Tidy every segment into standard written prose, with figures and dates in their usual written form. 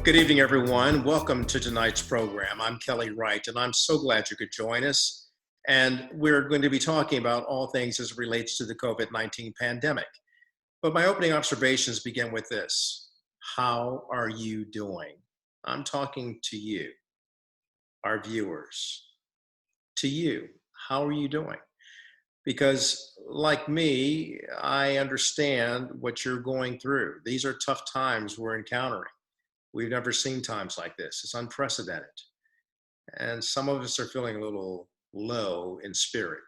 Good evening, everyone. Welcome to tonight's program. I'm Kelly Wright, and I'm so glad you could join us. And we're going to be talking about all things as it relates to the COVID-19 pandemic. But my opening observations begin with this. How are you doing? I'm talking to you, our viewers. To you, how are you doing? Because like me, I understand what you're going through. These are tough times we're encountering. We've never seen times like this. It's unprecedented. And some of us are feeling a little low in spirit.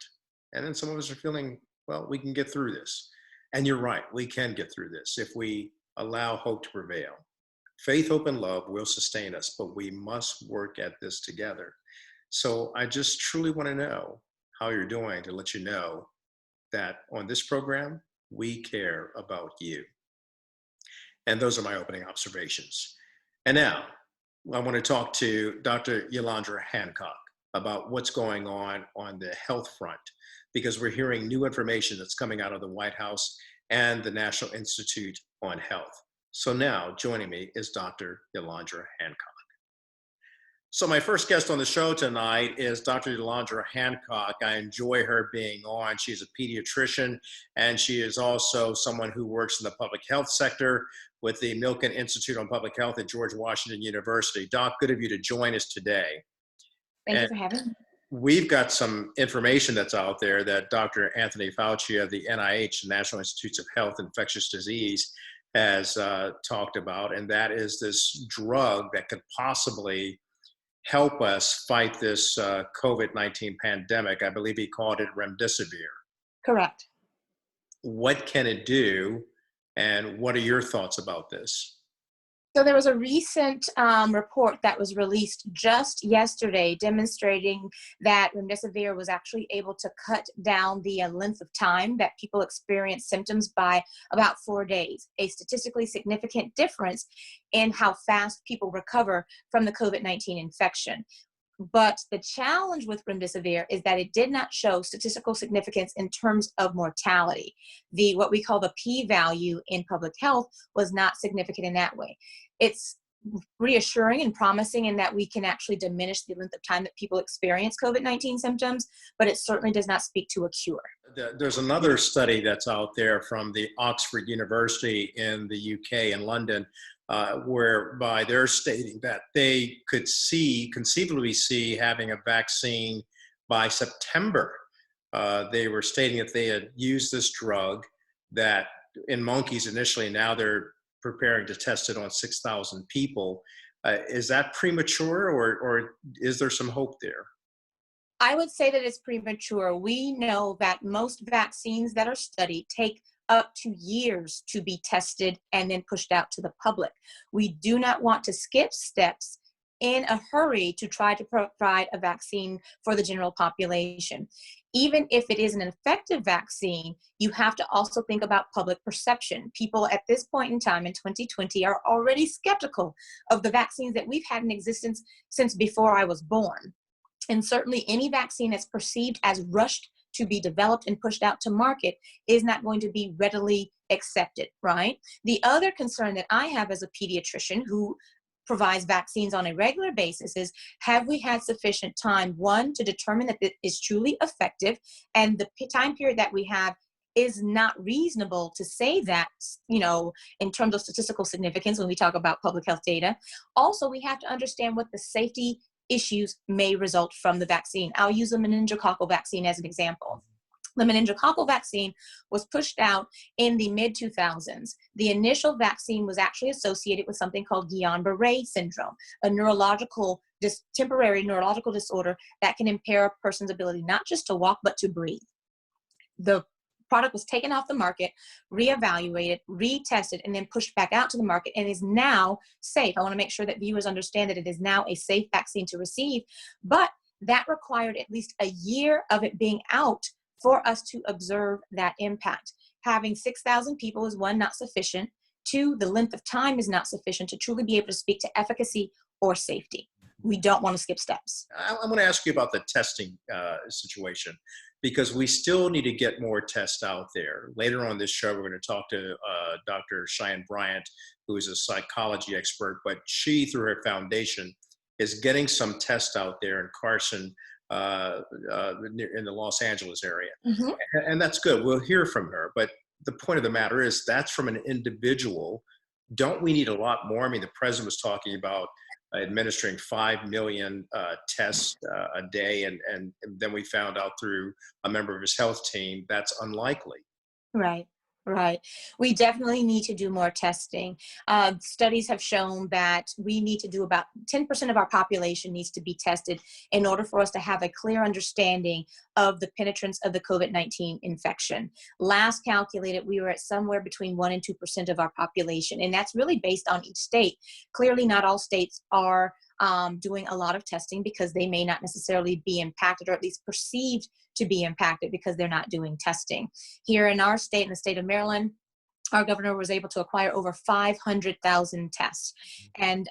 And then some of us are feeling, well, we can get through this. And you're right, we can get through this if we allow hope to prevail. Faith, hope, and love will sustain us, but we must work at this together. So I just truly want to know how you're doing to let you know that on this program, we care about you. And those are my opening observations. And now, I want to talk to Dr. Yolanda Hancock about what's going on the health front, because we're hearing new information that's coming out of the White House and the National Institute on Health. So now, joining me is Dr. Yolanda Hancock. So my first guest on the show tonight is Dr. Yolanda Hancock. I enjoy her being on. She's a pediatrician, and she is also someone who works in the public health sector with the Milken Institute on Public Health at George Washington University. Doc, good of you to join us today. Thank you for having me. We've got some information that's out there that Dr. Anthony Fauci of the NIH, National Institutes of Health and Infectious Disease, has talked about, and that is this drug that could possibly help us fight this COVID-19 pandemic. I believe he called it remdesivir. Correct. What can it do, and what are your thoughts about this? So there was a recent report that was released just yesterday demonstrating that remdesivir was actually able to cut down the length of time that people experience symptoms by about 4 days, a statistically significant difference in how fast people recover from the COVID-19 infection. But the challenge with remdesivir is that it did not show statistical significance in terms of mortality. What we call the p-value in public health was not significant in that way. It's reassuring and promising in that we can actually diminish the length of time that people experience COVID-19 symptoms, but it certainly does not speak to a cure. There's another study that's out there from the Oxford University in the UK in London, whereby they're stating that they could conceivably see having a vaccine by September. They were stating that they had used this drug that in monkeys initially, now they're preparing to test it on 6,000 people. Is that premature, or is there some hope there? I would say that it's premature. We know that most vaccines that are studied take up to years to be tested and then pushed out to the public. We do not want to skip steps in a hurry to try to provide a vaccine for the general population. Even if it is an effective vaccine, you have to also think about public perception. People at this point in time in 2020 are already skeptical of the vaccines that we've had in existence since before I was born. And certainly any vaccine that's perceived as rushed to be developed and pushed out to market is not going to be readily accepted, right? The other concern that I have as a pediatrician who provides vaccines on a regular basis is, have we had sufficient time, one, to determine that it is truly effective, and the time period that we have is not reasonable to say that, in terms of statistical significance when we talk about public health data. Also, we have to understand what the safety issues may result from the vaccine. I'll use the meningococcal vaccine as an example. The meningococcal vaccine was pushed out in the mid-2000s. The initial vaccine was actually associated with something called Guillain-Barré syndrome, a temporary neurological disorder that can impair a person's ability not just to walk, but to breathe. The product was taken off the market, reevaluated, retested, and then pushed back out to the market, and is now safe. I want to make sure that viewers understand that it is now a safe vaccine to receive, but that required at least a year of it being out for us to observe that impact. Having 6,000 people is, one, not sufficient. Two, the length of time is not sufficient to truly be able to speak to efficacy or safety. We don't want to skip steps. I want to ask you about the testing situation. because we still need to get more tests out there. Later on this show, we're going to talk to Dr. Cheyenne Bryant, who is a psychology expert, but she, through her foundation, is getting some tests out there in Carson, in the Los Angeles area. Mm-hmm. And that's good. We'll hear from her. But the point of the matter is that's from an individual. Don't we need a lot more? I mean, the president was talking about administering 5 million tests a day. And then we found out through a member of his health team, that's unlikely. Right, right. We definitely need to do more testing. Studies have shown that we need to do about 10% of our population needs to be tested in order for us to have a clear understanding of the penetrance of the COVID-19 infection. Last calculated, we were at somewhere between 1 and 2% of our population, and that's really based on each state. Clearly, not all states are doing a lot of testing because they may not necessarily be impacted, or at least perceived to be impacted because they're not doing testing. Here in our state, in the state of Maryland, our governor was able to acquire over 500,000 tests. And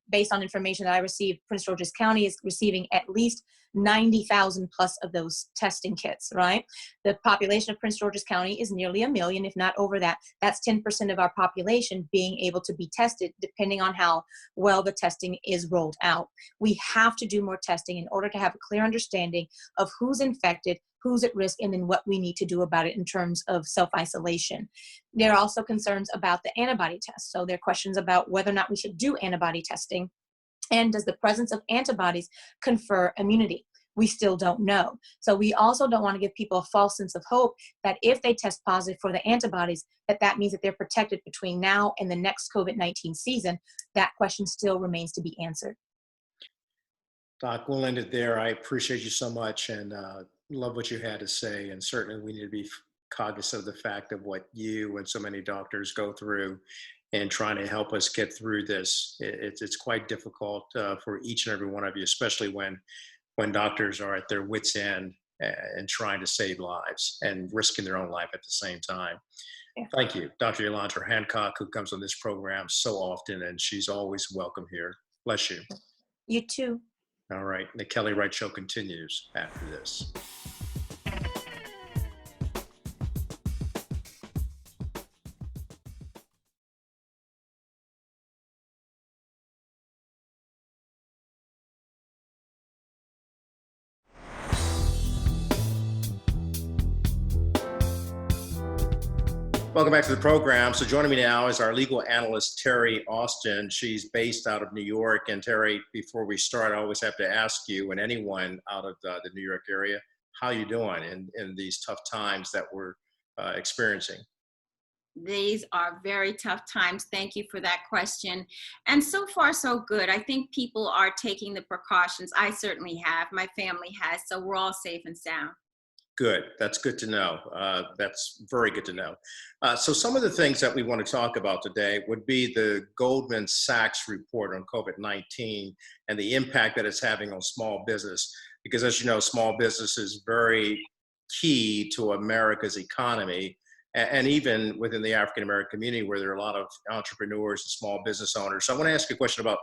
based on information that I received, Prince George's County is receiving at least 90,000 plus of those testing kits, right? The population of Prince George's County is nearly 1 million, if not over that. That's 10% of our population being able to be tested, depending on how well the testing is rolled out. We have to do more testing in order to have a clear understanding of who's infected, who's at risk, and then what we need to do about it in terms of self-isolation. There are also concerns about the antibody test. So there are questions about whether or not we should do antibody testing. And does the presence of antibodies confer immunity? We still don't know. So we also don't want to give people a false sense of hope that if they test positive for the antibodies, that means that they're protected between now and the next COVID-19 season. That question still remains to be answered. Doc, we'll end it there. I appreciate you so much and love what you had to say. And certainly we need to be cognizant of the fact of what you and so many doctors go through and trying to help us get through this. It's quite difficult for each and every one of you, especially when doctors are at their wits' end and trying to save lives and risking their own life at the same time. Yeah. Thank you, Dr. Yolanda Hancock, who comes on this program so often, and she's always welcome here. Bless you. You too. All right, the Kelly Wright Show continues after this. Welcome back to the program. So joining me now is our legal analyst, Terry Austin. She's based out of New York. And Terry, before we start, I always have to ask you and anyone out of the New York area, how you doing in these tough times that we're experiencing? These are very tough times. Thank you for that question. And so far, so good. I think people are taking the precautions. I certainly have. My family has. So we're all safe and sound. Good. That's good to know. That's very good to know. So some of the things that we want to talk about today would be the Goldman Sachs report on COVID-19 and the impact that it's having on small business. Because as you know, small business is very key to America's economy. And even within the African-American community where there are a lot of entrepreneurs and small business owners. So I want to ask you a question about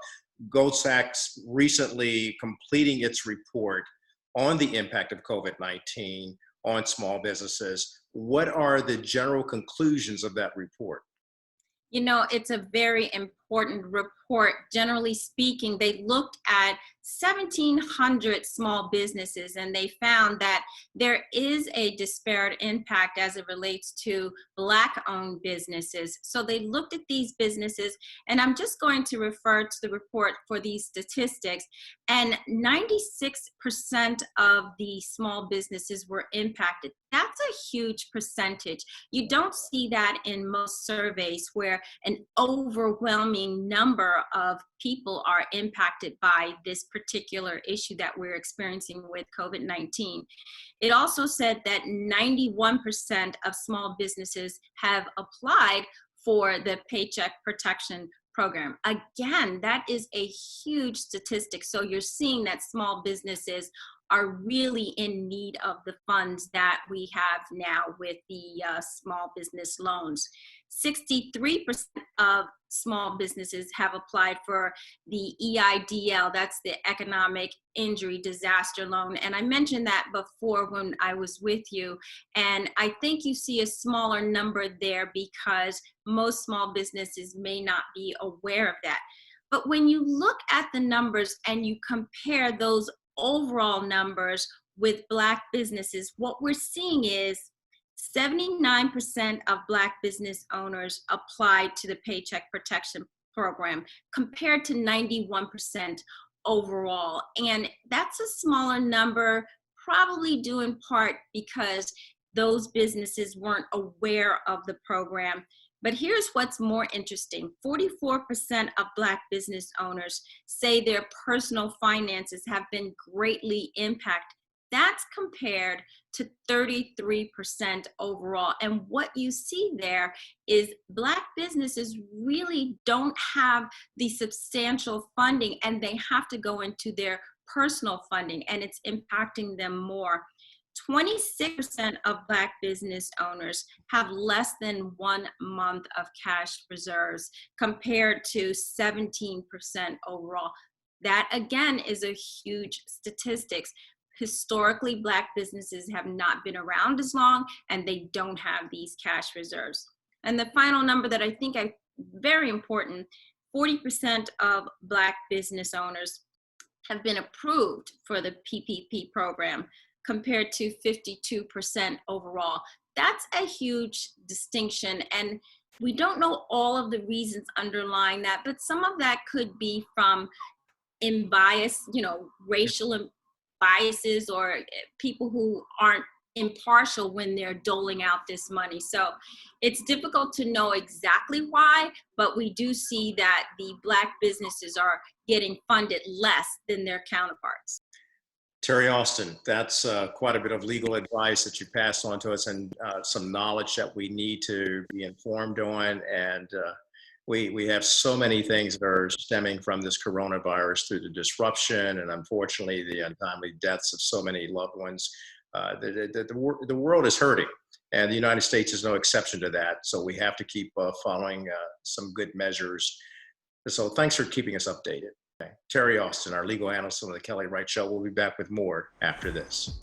Goldman Sachs recently completing its report on the impact of COVID-19 on small businesses. What are the general conclusions of that report? You know, it's a very important report. Generally speaking, they looked at 1,700 small businesses and they found that there is a disparate impact as it relates to Black-owned businesses. So they looked at these businesses, and I'm just going to refer to the report for these statistics, and 96% of the small businesses were impacted. That's a huge percentage. You don't see that in most surveys where an overwhelming number of people are impacted by this particular issue that we're experiencing with COVID-19. It also said that 91% of small businesses have applied for the Paycheck Protection Program. Again, that is a huge statistic. So you're seeing that small businesses are really in need of the funds that we have now with the small business loans. 63% of small businesses have applied for the EIDL, that's the Economic Injury Disaster Loan. And I mentioned that before when I was with you. And I think you see a smaller number there because most small businesses may not be aware of that. But when you look at the numbers and you compare those overall numbers with Black businesses, what we're seeing is 79% of Black business owners applied to the Paycheck Protection Program compared to 91% overall. And that's a smaller number, probably due in part because those businesses weren't aware of the program. But here's what's more interesting. 44% of Black business owners say their personal finances have been greatly impacted. That's compared to 33% overall. And what you see there is Black businesses really don't have the substantial funding, and they have to go into their personal funding, and it's impacting them more. 26% of Black business owners have less than 1 month of cash reserves compared to 17% overall. That again is a huge statistics. Historically, Black businesses have not been around as long and they don't have these cash reserves. And the final number that I think is very important, 40% of Black business owners have been approved for the PPP program compared to 52% overall. That's a huge distinction. And we don't know all of the reasons underlying that, but some of that could be from bias, racial biases or people who aren't impartial when they're doling out this money. So it's difficult to know exactly why, but we do see that the Black businesses are getting funded less than their counterparts. Terry Austin, that's quite a bit of legal advice that you passed on to us, and some knowledge that we need to be informed on. And we have so many things that are stemming from this coronavirus through the disruption and unfortunately the untimely deaths of so many loved ones. The world is hurting, and the United States is no exception to that. So we have to keep following some good measures. So thanks for keeping us updated. Okay. Terry Austin, our legal analyst on the Kelly Wright Show. We'll be back with more after this.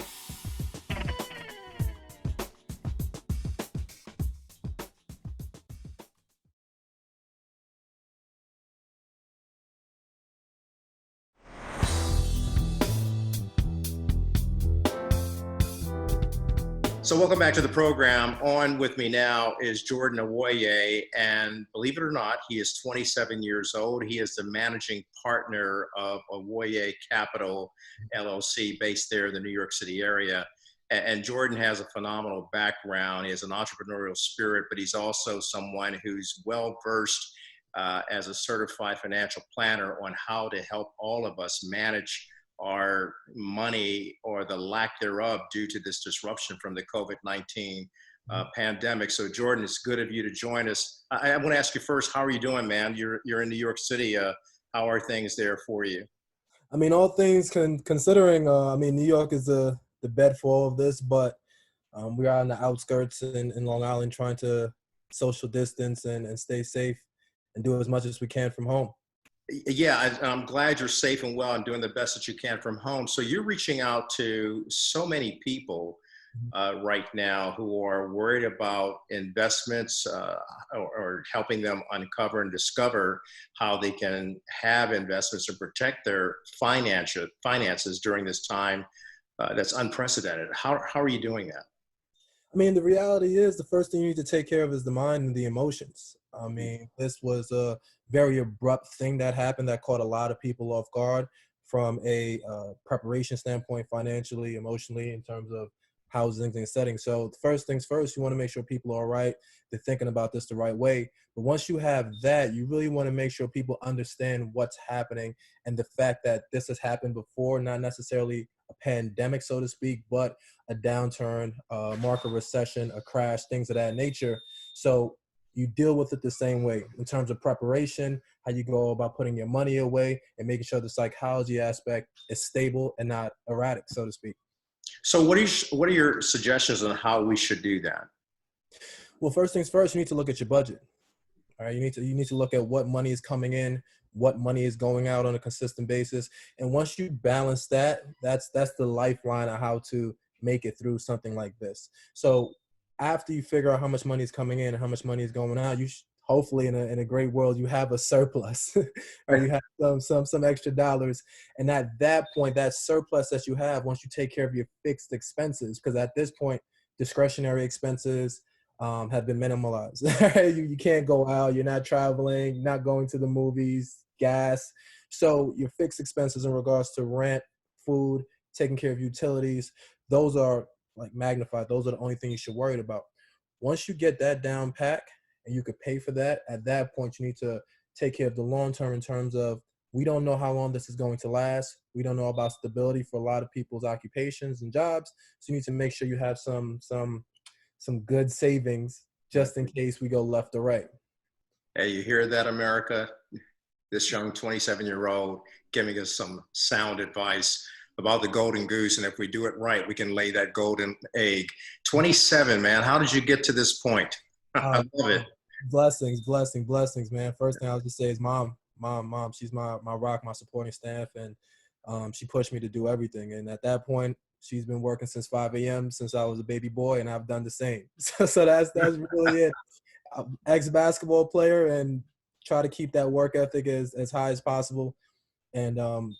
So welcome back to the program. On with me now is Jordan Awoye, and believe it or not, he is 27 years old. He is the managing partner of Awoye Capital, LLC, based there in the New York City area. And Jordan has a phenomenal background. He has an entrepreneurial spirit, but he's also someone who's well-versed as a certified financial planner on how to help all of us manage our money or the lack thereof due to this disruption from the COVID-19 pandemic. So Jordan, it's good of you to join us. I want to ask you first, how are you doing, man? You're in New York City. How are things there for you? I mean, all things considering, New York is the bed for all of this, but we are on the outskirts in Long Island trying to social distance and stay safe and do as much as we can from home. Yeah, I'm glad you're safe and well and doing the best that you can from home. So you're reaching out to so many people right now who are worried about investments or helping them uncover and discover how they can have investments and protect their finances during this time that's unprecedented. How are you doing that? I mean, the reality is the first thing you need to take care of is the mind and the emotions. I mean, this was a very abrupt thing that happened that caught a lot of people off guard from a preparation standpoint, financially, emotionally, in terms of housing and settings. So first things first, you want to make sure people are all right. They're thinking about this the right way. But once you have that, you really want to make sure people understand what's happening and the fact that this has happened before, not necessarily a pandemic, so to speak, but a downturn, market recession, a crash, things of that nature. So you deal with it the same way in terms of preparation, how you go about putting your money away, and making sure the psychology aspect is stable and not erratic, so to speak. So what are your suggestions on how we should do that? Well, first things first, you need to look at your budget. All right, you need to look at what money is coming in, what money is going out on a consistent basis, and once you balance that, that's the lifeline of how to make it through something like this. So after you figure out how much money is coming in and how much money is going out, hopefully in a great world you have a surplus, or you have some extra dollars, and at that point, that surplus that you have, once you take care of your fixed expenses, because at this point, discretionary expenses have been minimalized. You can't go out, you're not traveling, not going to the movies, gas. So your fixed expenses in regards to rent, food, taking care of utilities, those are like magnified. Those are the only thing you should worry about. Once you get that down pack and you could pay for that, at that point you need to take care of the long term in terms of, we don't know how long this is going to last. We don't know about stability for a lot of people's occupations and jobs. So you need to make sure you have some good savings just in case we go left or right. Hey, you hear that, America? This young 27-year-old giving us some sound advice about the golden goose, and if we do it right, we can lay that golden egg. 27, man, how did you get to this point? I love it. Blessings, man. First thing I would just say is mom. She's my rock, my supporting staff, and she pushed me to do everything. And at that point, she's been working since 5 a.m. since I was a baby boy, and I've done the same. So that's really it. Ex-basketball player, and try to keep that work ethic as high as possible, and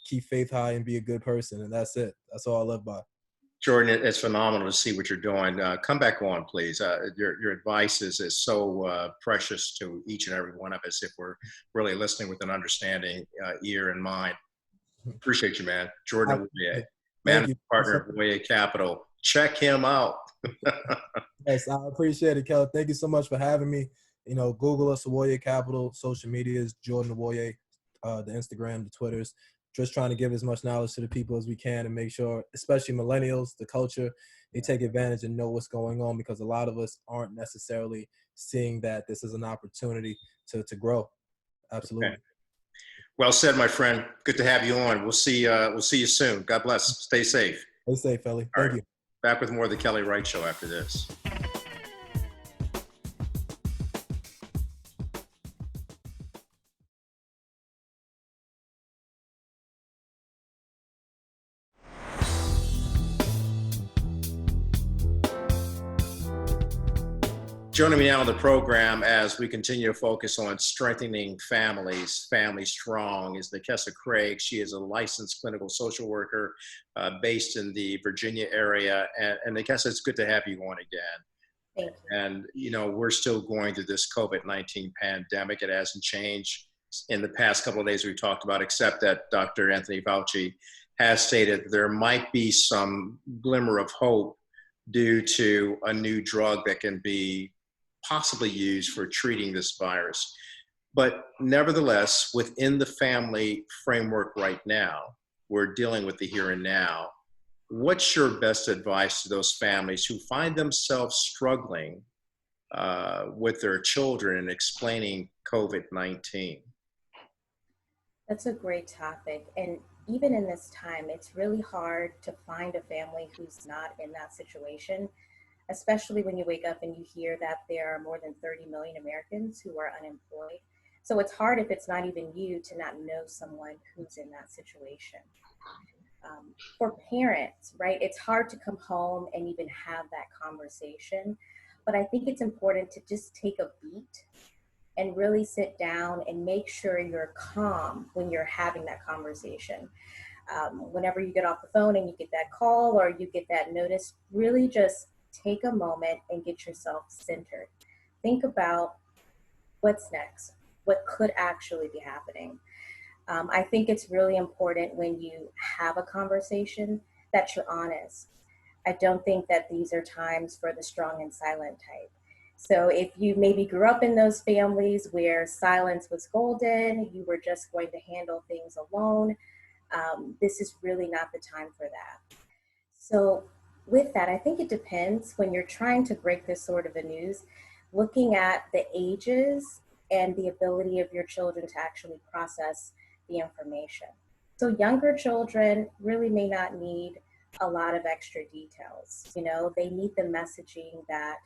keep faith high and be a good person. And that's it. That's all I live by. Jordan, it's phenomenal to see what you're doing. Come back on, please. Your advice is so precious to each and every one of us if we're really listening with an understanding ear and mind. Appreciate you, man. Jordan Awoye, managing partner of Awoye Capital. Check him out. Yes, I appreciate it, Kelly. Thank you so much for having me. Google us, Awoye Capital. Social media is Jordan Awoye, the Instagram, the Twitters. Just trying to give as much knowledge to the people as we can and make sure, especially millennials, the culture, they take advantage and know what's going on, because a lot of us aren't necessarily seeing that this is an opportunity to grow. Absolutely. Okay. Well said, my friend. Good to have you on. We'll see you soon. God bless. Stay safe. Stay safe, Kelly. Thank you. Back with more of the Kelly Wright Show after this. Joining me now on the program as we continue to focus on strengthening families, Family Strong, is Nikessa Craig. She is a licensed clinical social worker based in the Virginia area. And Nikessa, it's good to have you on again. Thank you. And, we're still going through this COVID-19 pandemic. It hasn't changed in the past couple of days we've talked about, except that Dr. Anthony Fauci has stated there might be some glimmer of hope due to a new drug that can be possibly used for treating this virus. But nevertheless, within the family framework right now, we're dealing with the here and now. What's your best advice to those families who find themselves struggling with their children and explaining COVID-19? That's a great topic. And even in this time, it's really hard to find a family who's not in that situation, especially when you wake up and you hear that there are more than 30 million Americans who are unemployed. So it's hard, if it's not even you, to not know someone who's in that situation. For parents, right, it's hard to come home and even have that conversation. But I think it's important to just take a beat and really sit down and make sure you're calm when you're having that conversation. Whenever you get off the phone and you get that call or you get that notice, really just take a moment and get yourself centered. Think about what's next, what could actually be happening. I think it's really important when you have a conversation that you're honest. I don't think that these are times for the strong and silent type. So if you maybe grew up in those families where silence was golden, you were just going to handle things alone, this is really not the time for that. So with that, I think it depends when you're trying to break this sort of a news, looking at the ages and the ability of your children to actually process the information. So younger children really may not need a lot of extra details. You know, they need the messaging that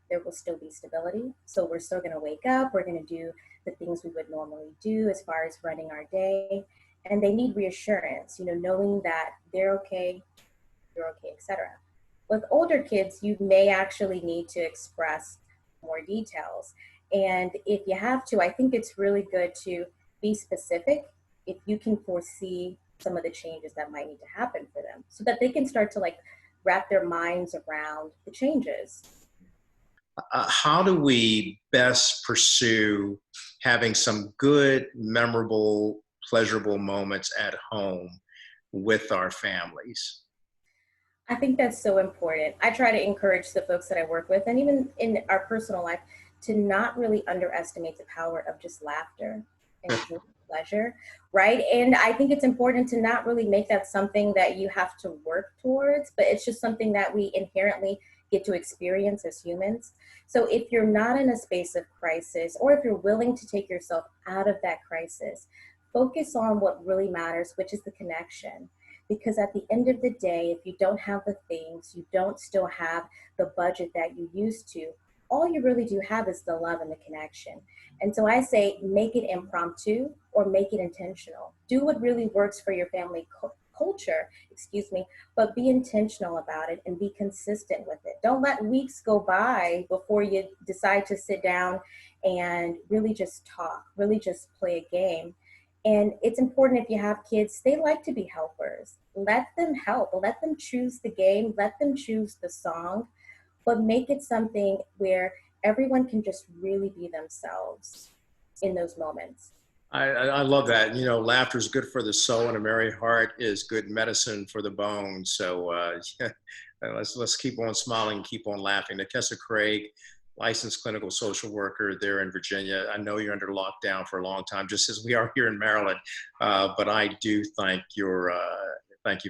there will still be stability. So we're still going to wake up, we're going to do the things we would normally do as far as running our day. And they need reassurance, you know, knowing that they're okay, you're okay, etc. With older kids, you may actually need to express more details. And if you have to, I think it's really good to be specific if you can foresee some of the changes that might need to happen for them so that they can start to like wrap their minds around the changes. How do we best pursue having some good, memorable, pleasurable moments at home with our families? I think that's so important. I try to encourage the folks that I work with, and even in our personal life, to not really underestimate the power of just laughter and joy, pleasure, right? And I think it's important to not really make that something that you have to work towards, but it's just something that we inherently get to experience as humans. So if you're not in a space of crisis, or if you're willing to take yourself out of that crisis, focus on what really matters, which is the connection. Because at the end of the day, if you don't have the things, you don't still have the budget that you used to, all you really do have is the love and the connection. And so I say, make it impromptu or make it intentional. Do what really works for your family culture, but be intentional about it and be consistent with it. Don't let weeks go by before you decide to sit down and really just talk, really just play a game. And it's important if you have kids, they like to be helpers. Let them help, let them choose the game, let them choose the song, but make it something where everyone can just really be themselves in those moments. I love that. You know, laughter is good for the soul, and a merry heart is good medicine for the bones. So let's keep on smiling, keep on laughing. Natessa Craig, licensed clinical social worker there in Virginia. I know you're under lockdown for a long time, just as we are here in Maryland. But I do thank you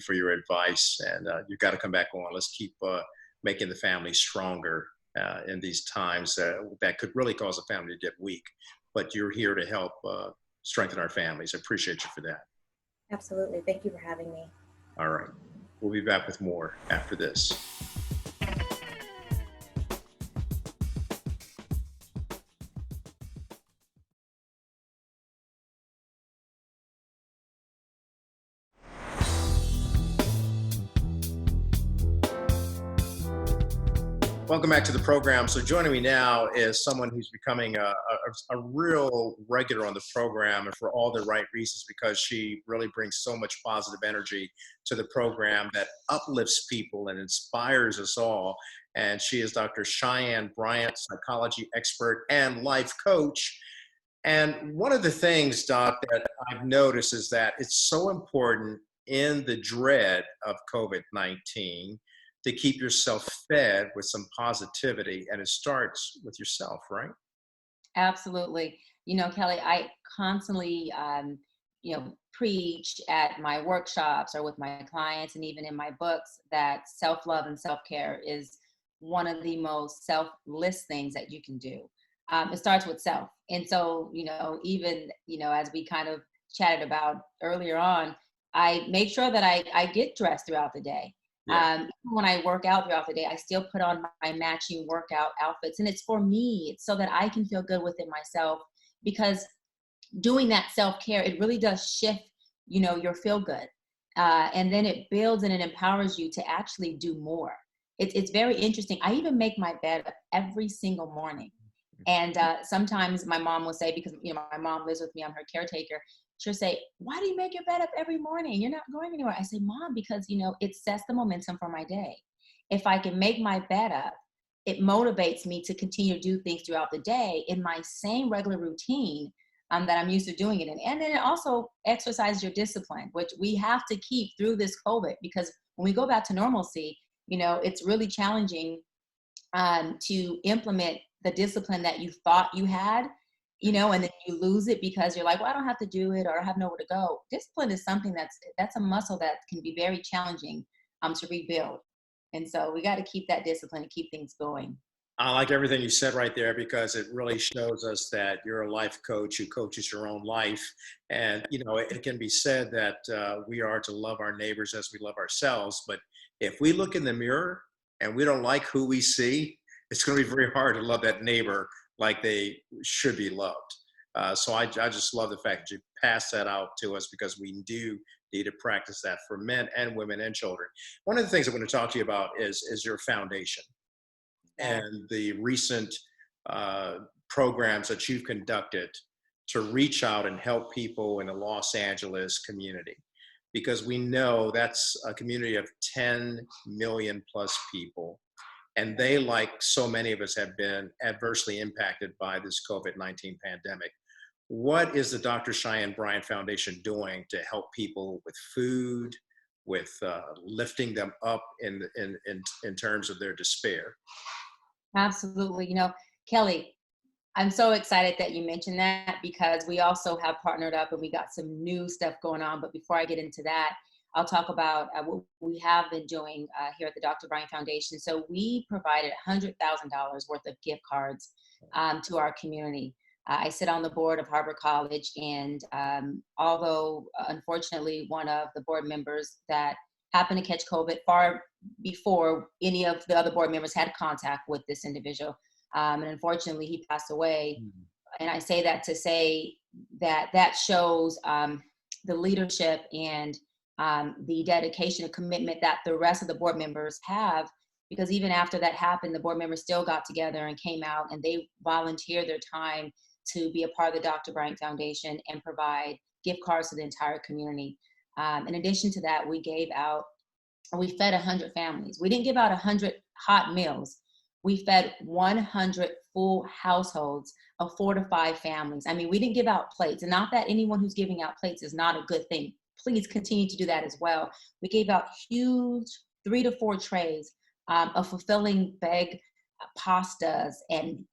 for your advice, and you've got to come back on. Let's keep making the family stronger in these times that could really cause a family to get weak. But you're here to help strengthen our families. I appreciate you for that. Absolutely. Thank you for having me. All right. We'll be back with more after this. Welcome back to the program. So joining me now is someone who's becoming a real regular on the program, and for all the right reasons, because she really brings so much positive energy to the program that uplifts people and inspires us all. And she is Dr. Cheyenne Bryant, psychology expert and life coach. And one of the things, Doc, that I've noticed is that it's so important in the dread of COVID-19 to keep yourself fed with some positivity, and it starts with yourself, right? Absolutely. You know, Kelly, I constantly, preach at my workshops or with my clients and even in my books that self-love and self-care is one of the most selfless things that you can do. It starts with self. And so, even, as we kind of chatted about earlier on, I make sure that I get dressed throughout the day. Yeah. When I work out throughout the day, I still put on my matching workout outfits, and it's for me. It's so that I can feel good within myself, because doing that self-care, it really does shift, your feel good. And then it builds and it empowers you to actually do more. It's very interesting. I even make my bed every single morning. And sometimes my mom will say, because, my mom lives with me, I'm her caretaker. She'll say, why do you make your bed up every morning? You're not going anywhere. I say, Mom, because, it sets the momentum for my day. If I can make my bed up, it motivates me to continue to do things throughout the day in my same regular routine that I'm used to doing it in. And then it also exercises your discipline, which we have to keep through this COVID, because when we go back to normalcy, it's really challenging to implement the discipline that you thought you had, and then you lose it because you're like, well, I don't have to do it, or I have nowhere to go. Discipline is something that's a muscle that can be very challenging to rebuild. And so we got to keep that discipline and keep things going. I like everything you said right there because it really shows us that you're a life coach who coaches your own life. And, you know, it can be said that we are to love our neighbors as we love ourselves. But if we look in the mirror and we don't like who we see, it's going to be very hard to love that neighbor like they should be loved. So I just love the fact that you pass that out to us because we do need to practice that for men and women and children. One of the things I'm going to talk to you about is your foundation Yeah. and the recent programs that you've conducted to reach out and help people in the Los Angeles community. Because we know that's a community of 10 million plus people. And they, like so many of us, have been adversely impacted by this COVID-19 pandemic. What is the Dr. Cheyenne Bryant Foundation doing to help people with food, with lifting them up in terms of their despair? Absolutely. You know, Kelly, I'm so excited that you mentioned that because we also have partnered up and we got some new stuff going on. But before I get into that, I'll talk about what we have been doing here at the Dr. Bryant Foundation. So we provided $100,000 worth of gift cards to our community. I sit on the board of Harbor College, and although unfortunately one of the board members that happened to catch COVID far before any of the other board members had contact with this individual, and unfortunately he passed away. And I say that to say that that shows the leadership and the dedication and commitment that the rest of the board members have, because even after that happened, the board members still got together and came out and they volunteered their time to be a part of the Dr. Bryant Foundation and provide gift cards to the entire community. In addition to that, we fed 100 families. We didn't give out 100 hot meals. We fed 100 full households of 4 to 5 families. I mean, we didn't give out plates, and not that anyone who's giving out plates is not a good thing. Please continue to do that as well. We gave out huge 3 to 4 trays of fulfilling bag pastas and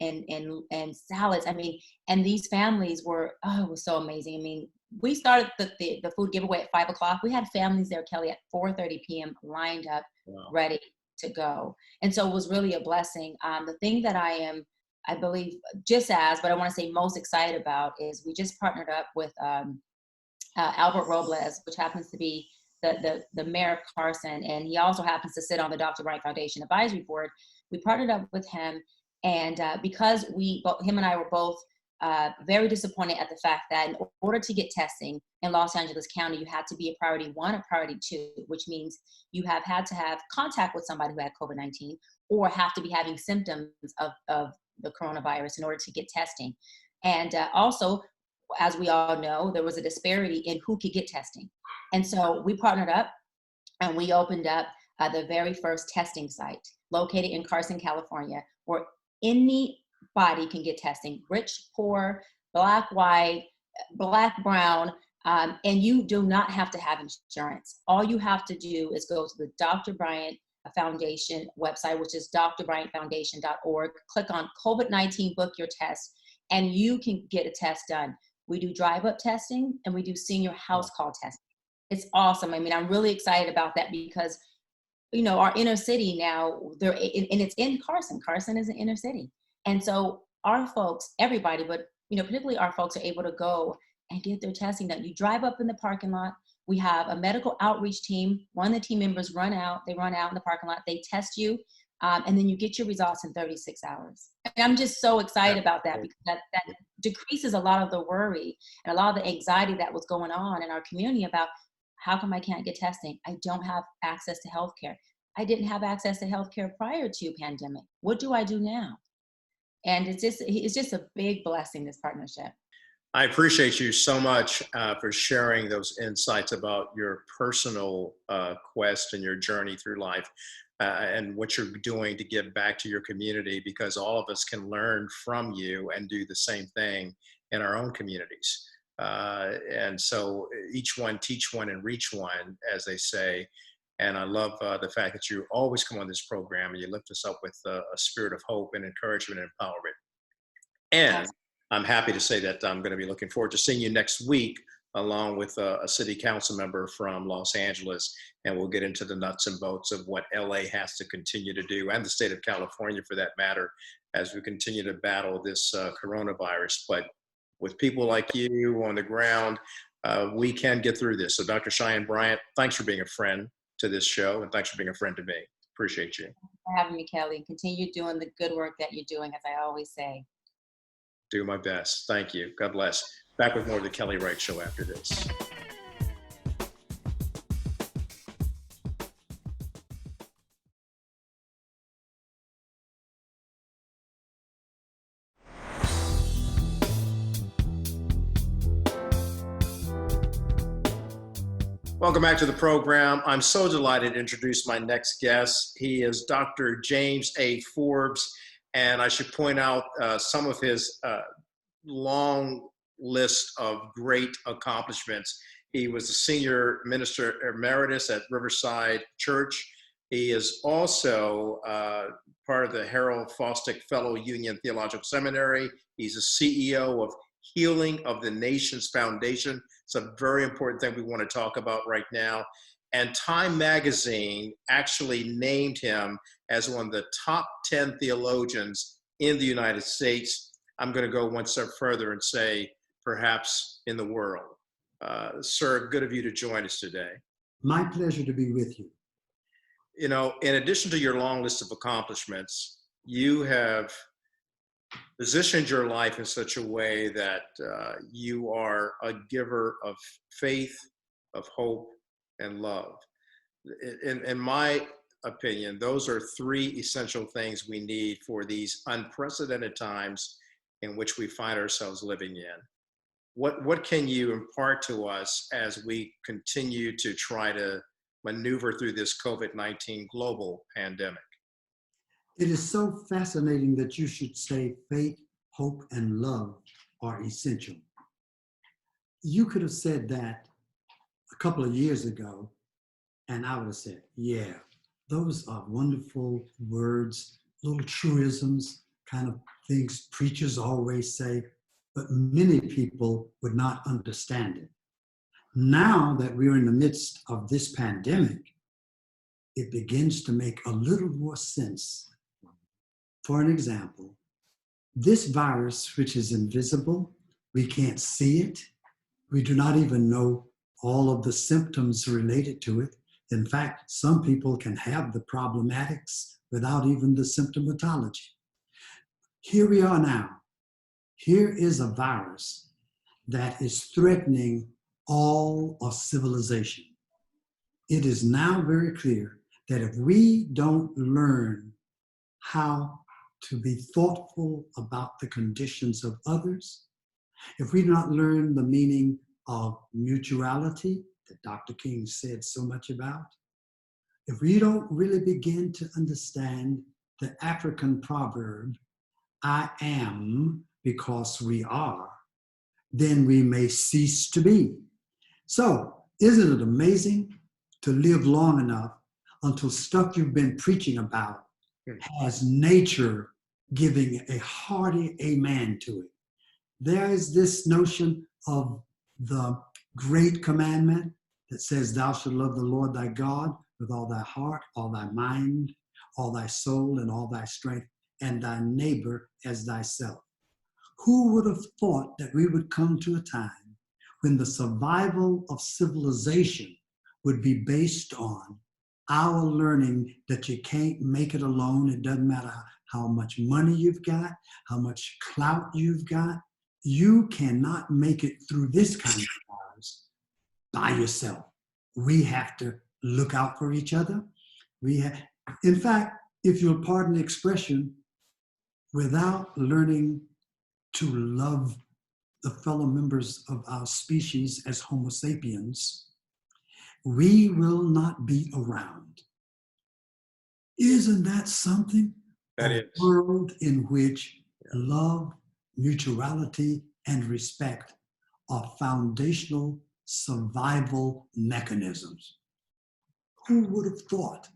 salads. I mean, and these families were, oh, it was so amazing. I mean, we started the food giveaway at 5 o'clock. We had families there, Kelly, at 4:30 p.m. lined up, Wow. ready to go. And so it was really a blessing. The thing that I believe, but I want to say most excited about is we just partnered up with Albert Robles, which happens to be the mayor of Carson, and he also happens to sit on the Dr. Wright Foundation Advisory Board. We partnered up with him, and because him and I were both very disappointed at the fact that in order to get testing in Los Angeles County, you had to be a priority 1 or priority 2, which means you have had to have contact with somebody who had COVID-19 or have to be having symptoms of the coronavirus in order to get testing. And also, as we all know, there was a disparity in who could get testing. And so we partnered up and we opened up the very first testing site located in Carson, California, where anybody can get testing, rich, poor, black, white, black, brown, and you do not have to have insurance. All you have to do is go to the Dr. Bryant Foundation website, which is drbryantfoundation.org. Click on COVID-19, book your test, and you can get a test done. We do drive-up testing and we do senior house call testing. It's awesome. I mean, I'm really excited about that because, you know, our inner city now, and it's in Carson. Carson is an inner city. And so our folks, everybody, but, you know, particularly our folks are able to go and get their testing done. You drive up in the parking lot. We have a medical outreach team. One of the team members run out in the parking lot. They test you, and then you get your results in 36 hours. And I'm just so excited about that because that decreases a lot of the worry and a lot of the anxiety that was going on in our community about how come I can't get testing? I don't have access to healthcare. I didn't have access to healthcare prior to pandemic. What do I do now? And it's just a big blessing, this partnership. I appreciate you so much for sharing those insights about your personal quest and your journey through life and what you're doing to give back to your community, because all of us can learn from you and do the same thing in our own communities. And so each one, teach one and reach one, as they say. And I love the fact that you always come on this program and you lift us up with a spirit of hope and encouragement and empowerment. And I'm happy to say that I'm going to be looking forward to seeing you next week along with a city council member from Los Angeles. And we'll get into the nuts and bolts of what LA has to continue to do, and the state of California for that matter, as we continue to battle this coronavirus. But with people like you on the ground, we can get through this. So Dr. Cheyenne Bryant, thanks for being a friend to this show, and thanks for being a friend to me. Appreciate you. For having me, Kelly. Continue doing the good work that you're doing, as I always say. Do my best. Thank you. God bless. Back with more of the Kelly Wright Show after this. Welcome back to the program. I'm so delighted to introduce my next guest. He is Dr. James A. Forbes, and I should point out some of his long list of great accomplishments. He was the senior minister emeritus at Riverside Church. He is also part of the Harold Fosdick Fellow Union Theological Seminary. He's the CEO of Healing of the Nations Foundation. It's a very important thing we want to talk about right now. And Time Magazine actually named him as one of the top 10 theologians in the United States. I'm going to go one step further and say perhaps in the world. Sir, good of you to join us today. My pleasure to be with you. You know, in addition to your long list of accomplishments, you have positioned your life in such a way that you are a giver of faith, of hope, and love. In my opinion, those are three essential things we need for these unprecedented times in which we find ourselves living in. What can you impart to us as we continue to try to maneuver through this COVID-19 global pandemic? It is so fascinating that you should say faith, hope, and love are essential. You could have said that a couple of years ago, and I would have said, yeah, those are wonderful words, little truisms, kind of things preachers always say, but many people would not understand it. Now that we're in the midst of this pandemic, it begins to make a little more sense. For an example, this virus, which is invisible, we can't see it. We do not even know all of the symptoms related to it. In fact, some people can have the problematics without even the symptomatology. Here we are now. Here is a virus that is threatening all of civilization. It is now very clear that if we don't learn how to be thoughtful about the conditions of others, if we do not learn the meaning of mutuality that Dr. King said so much about, if we don't really begin to understand the African proverb, I am because we are, then we may cease to be. So, isn't it amazing to live long enough until stuff you've been preaching about has nature giving a hearty amen to it? There is this notion of the great commandment that says, thou shalt love the Lord thy God with all thy heart, all thy mind, all thy soul, and all thy strength, and thy neighbor as thyself. Who would have thought that we would come to a time when the survival of civilization would be based on our learning that you can't make it alone? It doesn't matter how much money you've got, how much clout you've got. You cannot make it through this kind of virus by yourself. We have to look out for each other. In fact, if you'll pardon the expression, without learning to love the fellow members of our species as Homo sapiens, we will not be around. Isn't that something? That A is. world in which love, mutuality, and respect are foundational survival mechanisms. Who would have thought?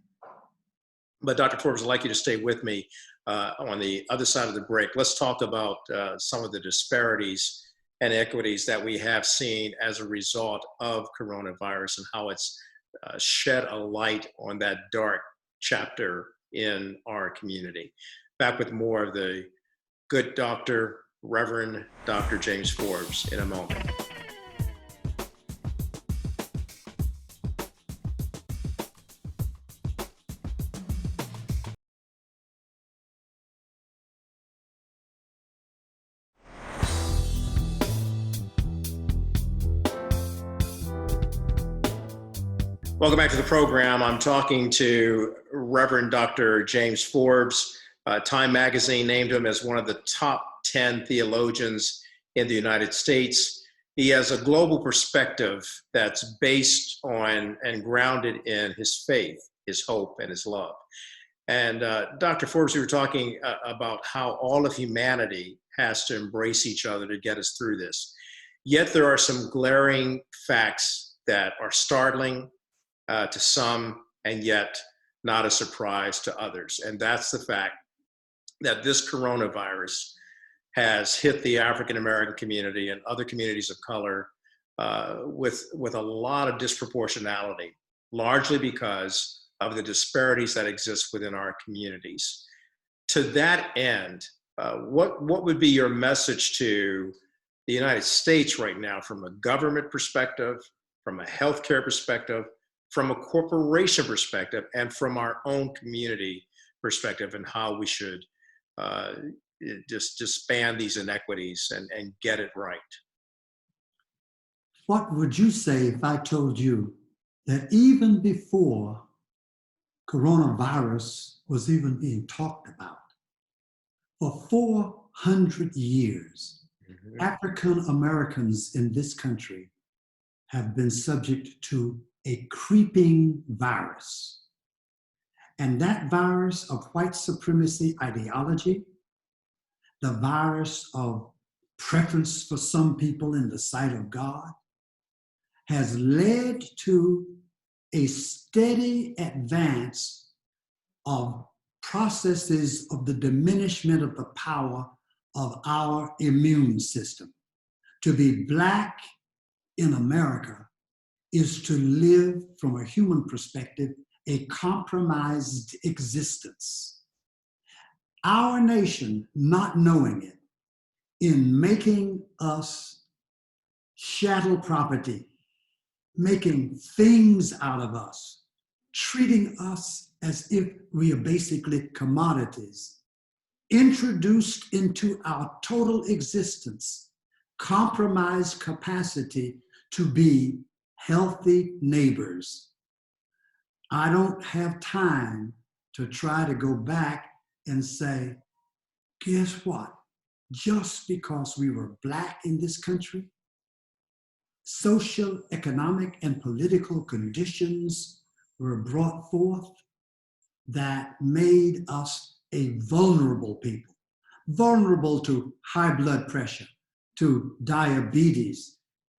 But Dr. Forbes, I'd like you to stay with me on the other side of the break. Let's talk about some of the disparities inequities that we have seen as a result of coronavirus and how it's shed a light on that dark chapter in our community. Back with more of the good doctor, Reverend Dr. James Forbes, in a moment. Welcome back to the program. I'm talking to Reverend Dr. James Forbes. Time Magazine named him as one of the top 10 theologians in the United States. He has a global perspective that's based on and grounded in his faith, his hope, and his love. And Dr. Forbes, we were talking about how all of humanity has to embrace each other to get us through this. Yet there are some glaring facts that are startling to some, and yet not a surprise to others. And that's the fact that this coronavirus has hit the African-American community and other communities of color with a lot of disproportionality, largely because of the disparities that exist within our communities. To that end, what would be your message to the United States right now from a government perspective, from a healthcare perspective, from a corporation perspective, and from our own community perspective, and how we should just span these inequities and get it right? What would you say if I told you that even before coronavirus was even being talked about, for 400 years, African Americans in this country have been subject to a creeping virus. And that virus of white supremacy ideology, the virus of preference for some people in the sight of God, has led to a steady advance of processes of the diminishment of the power of our immune system. To be Black in America is to live, from a human perspective, a compromised existence. Our nation, not knowing it, in making us chattel property, making things out of us, treating us as if we are basically commodities, introduced into our total existence compromised capacity to be healthy neighbors. I don't have time to try to go back and say, guess what? Just because we were Black in this country, social, economic, and political conditions were brought forth that made us a vulnerable people, vulnerable to high blood pressure, to diabetes,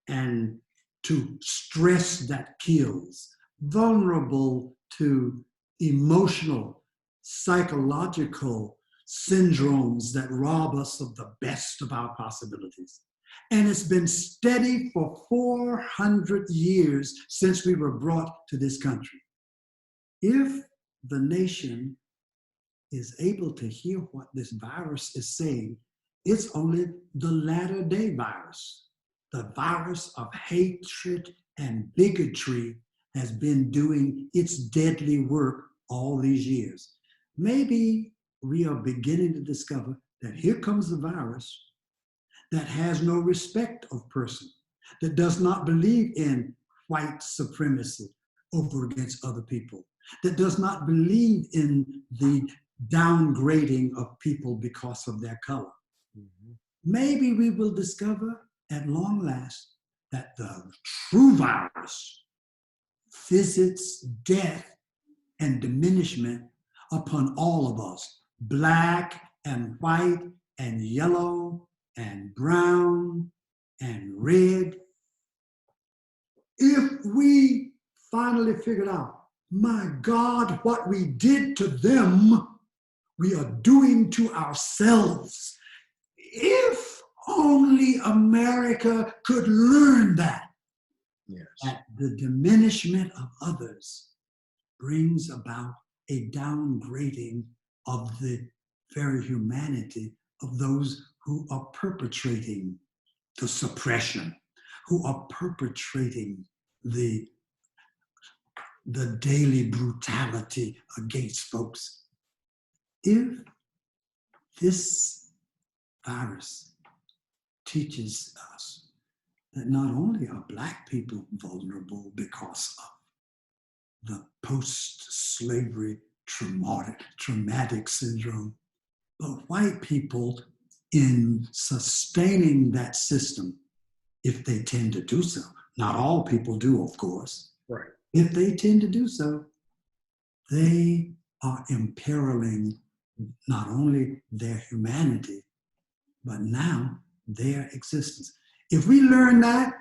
and to stress that kills, vulnerable to emotional, psychological syndromes that rob us of the best of our possibilities. And it's been steady for 400 years since we were brought to this country. If the nation is able to hear what this virus is saying, it's only the latter day virus. The virus of hatred and bigotry has been doing its deadly work all these years. Maybe we are beginning to discover that here comes the virus that has no respect of person, that does not believe in white supremacy over against other people, that does not believe in the downgrading of people because of their color. Maybe we will discover at long last that the true virus visits death and diminishment upon all of us, Black and white and yellow and brown and red. If we finally figured out, my God, what we did to them, we are doing to ourselves. If Only America could learn that. Yes. That the diminishment of others brings about a downgrading of the very humanity of those who are perpetrating the suppression, who are perpetrating the daily brutality against folks. If this virus teaches us that not only are Black people vulnerable because of the post-slavery traumatic syndrome, but white people, in sustaining that system, if they tend to do so, not all people do, of course, Right. if they tend to do so, they are imperiling not only their humanity, but now their existence. If we learn that,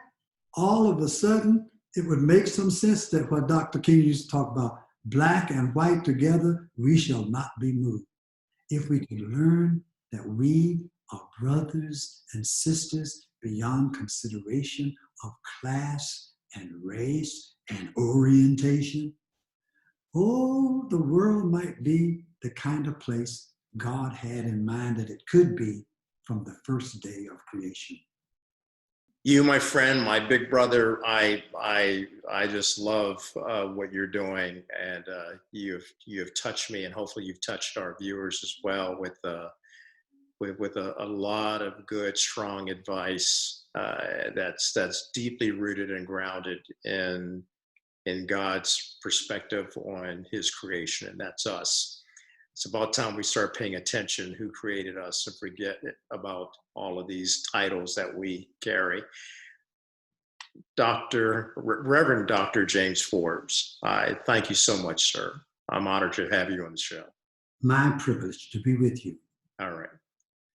all of a sudden, it would make some sense that what Dr. King used to talk about, Black and white together, we shall not be moved. If we can learn that we are brothers and sisters beyond consideration of class and race and orientation, oh, the world might be the kind of place God had in mind that it could be from the first day of creation. You, my friend, my big brother, I just love what you're doing, and you've touched me, and hopefully you've touched our viewers as well with a lot of good, strong advice that's deeply rooted and grounded in God's perspective on His creation, and that's us. It's about time we start paying attention who created us and forget about all of these titles that we carry. Reverend Dr. James Forbes, I thank you so much, sir. I'm honored to have you on the show. My privilege to be with you. All right.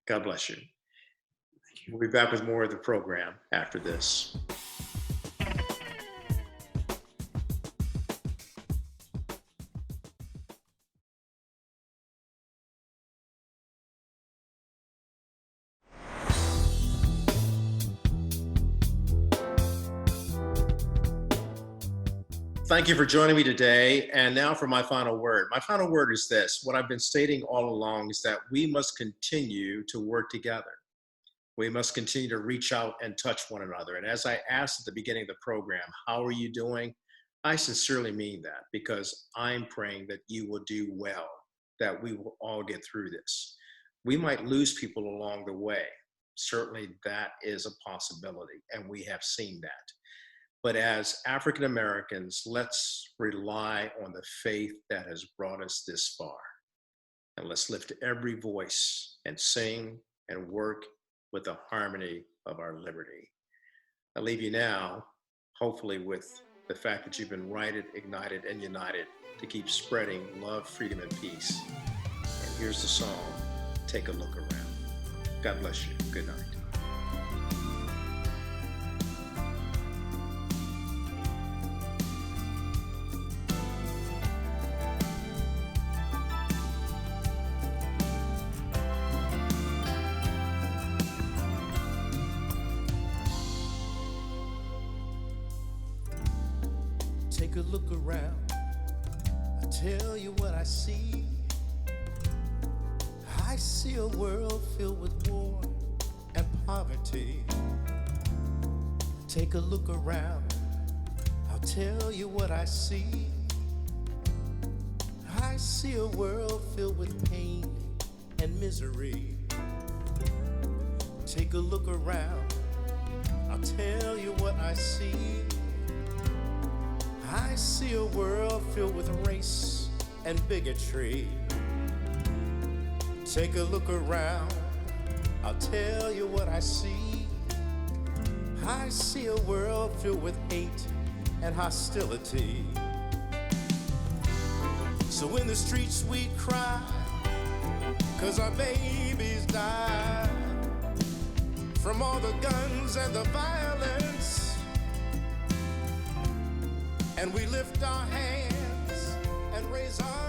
God bless you. We'll be back with more of the program after this. Thank you for joining me today. And now for my final word. My final word is this. What I've been stating all along is that we must continue to work together. We must continue to reach out and touch one another. And as I asked at the beginning of the program, how are you doing? I sincerely mean that, because I'm praying that you will do well, that we will all get through this. We might lose people along the way. Certainly that is a possibility, and we have seen that. But as African Americans, let's rely on the faith that has brought us this far. And let's lift every voice and sing and work with the harmony of our liberty. I leave you now, hopefully with the fact that you've been righted, ignited, and united to keep spreading love, freedom, and peace. And here's the song, Take a Look Around. God bless you. Good night. Take a look around, I tell you what I see. I see a world filled with war and poverty. Take a look around, I'll tell you what I see. I see a world filled with pain and misery. Take a look around, I'll tell you what I see. I see a world filled with race and bigotry. Take a look around, I'll tell you what I see. I see a world filled with hate and hostility. So in the streets we cry, 'cause our babies die from all the guns and the violence. And we lift our hands and raise our